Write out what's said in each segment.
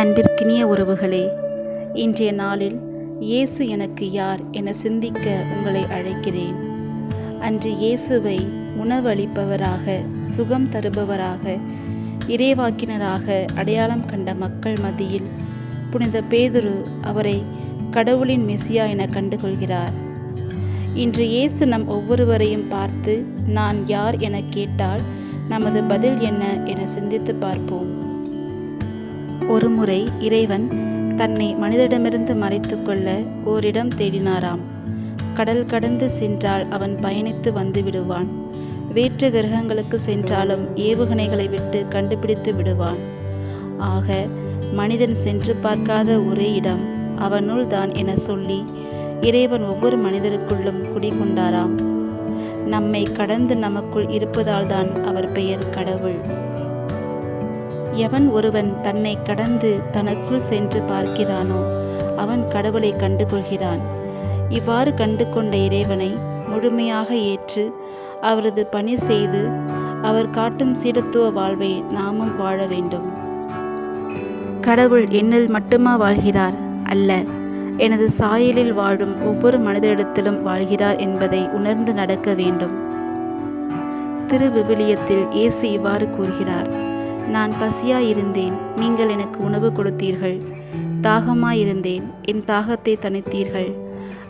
அன்பிற்கினிய உறவுகளே, இன்றைய நாளில் இயேசு எனக்கு யார் என சிந்திக்க உங்களை அழைக்கிறேன். அன்று இயேசுவை உணவளிப்பவராக, சுகம் தருபவராக, இறைவாக்கினராக அடையாளம் கண்ட மக்கள் மத்தியில் புனித பேதுரு அவரை கடவுளின் மெசியா என கண்டுகொள்கிறார். இன்று இயேசு நம் ஒவ்வொருவரையும் பார்த்து நான் யார் என கேட்டால் நமது பதில் என்ன என சிந்தித்து பார்ப்போம். ஒருமுறை இறைவன் தன்னை மனிதரிடமிருந்து மறைத்து கொள்ள ஓரிடம் தேடினாராம். கடல் கடந்து சென்றால் அவன் பயணித்து வந்து விடுவான். வேற்று கிரகங்களுக்கு சென்றாலும் ஏவுகணைகளை விட்டு கண்டுபிடித்து விடுவான். ஆக மனிதன் சென்று பார்க்காத ஒரே இடம் அவனுள் தான் என சொல்லி இறைவன் ஒவ்வொரு மனிதருக்குள்ளும் குடிகொண்டாராம். நம்மை கடந்து நமக்குள் இருப்பதால் தான் அவர் பெயர் கடவுள். எவன் ஒருவன் தன்னை கடந்து தனக்குள் சென்று பார்க்கிறானோ அவன் கடவுளை கண்டு கொள்கிறான். இவ்வாறு கண்டு கொண்ட இறைவனை முழுமையாக ஏற்று அவரது பணி செய்து அவர் காட்டும் சீடத்துவ வாழ்வை நாமும் வாழ வேண்டும். கடவுள் என்னில் மட்டுமா வாழ்கிறார்? அல்ல, எனது சாயலில் வாழும் ஒவ்வொரு மனிதரிடத்திலும் வாழ்கிறார் என்பதை உணர்ந்து நடக்க வேண்டும். திருவிவிலியத்தில் இயேசு இவ்வாறு கூறுகிறார்: நான் பசியாயிருந்தேன், நீங்கள் எனக்கு உணவு கொடுத்தீர்கள். தாகமாயிருந்தேன், என் தாகத்தை தணித்தீர்கள்.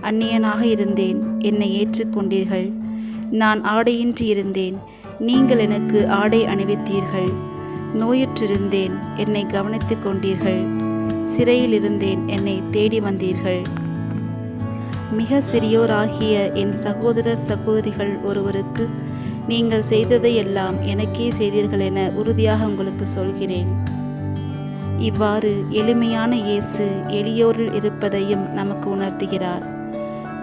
அந்நியனாக இருந்தேன், என்னை ஏற்றுக்கொண்டீர்கள். நான் ஆடையின்றி இருந்தேன், நீங்கள் எனக்கு ஆடை அணிவித்தீர்கள். நோயுற்றிருந்தேன், என்னை கவனித்து கொண்டீர்கள். சிறையில் இருந்தேன், என்னை தேடி வந்தீர்கள். மிக சிறியோராகிய என் சகோதரர் சகோதரிகள் ஒருவருக்கு நீங்கள் செய்ததை எல்லாம் எனக்கே செய்தீர்கள் என உறுதியாக உங்களுக்கு சொல்கிறேன். இவ்வாறு எளிமையான இயேசு எளியோரில் இருப்பதையும் நமக்கு உணர்த்துகிறார்.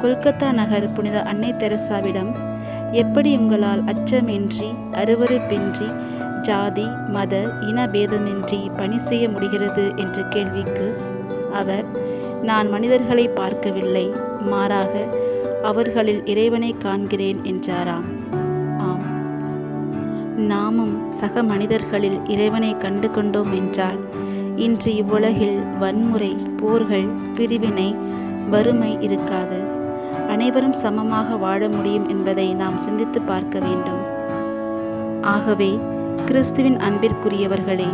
கொல்கத்தா நகர் புனித அன்னை தெரசாவிடம் எப்படி உங்களால் அச்சமின்றி, அருவருப்பின்றி, ஜாதி மத இன பேதமின்றி பணி செய்ய முடிகிறது என்ற கேள்விக்கு அவர், நான் மனிதர்களை பார்க்கவில்லை, மாறாக அவர்களில் இறைவனை காண்கிறேன் என்றாராம். ஆம், நாமும் சக மனிதர்களில் இறைவனை கண்டு கொண்டோம் என்றால் இன்று இவ்வுலகில் வன்முறை, போர்கள், பிரிவினை, வறுமை இருக்காது. அனைவரும் சமமாக வாழ முடியும் என்பதை நாம் சிந்தித்து பார்க்க வேண்டும். ஆகவே கிறிஸ்துவின் அன்பிற்குரியவர்களே,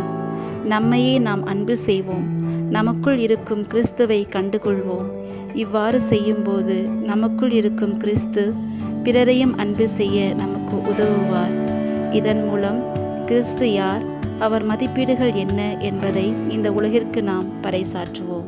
நம்மையே நாம் அன்பு செய்வோம். நமக்குள் இருக்கும் கிறிஸ்துவை கண்டுகொள்வோம். இவ்வாறு செய்யும்போது நமக்குள் இருக்கும் கிறிஸ்து பிறரையும் அன்பு செய்ய நமக்கு உதவுவார். இதன் மூலம் கிறிஸ்து யார், அவர் மதிப்பீடுகள் என்ன என்பதை இந்த உலகிற்கு நாம் பறைசாற்றுவோம்.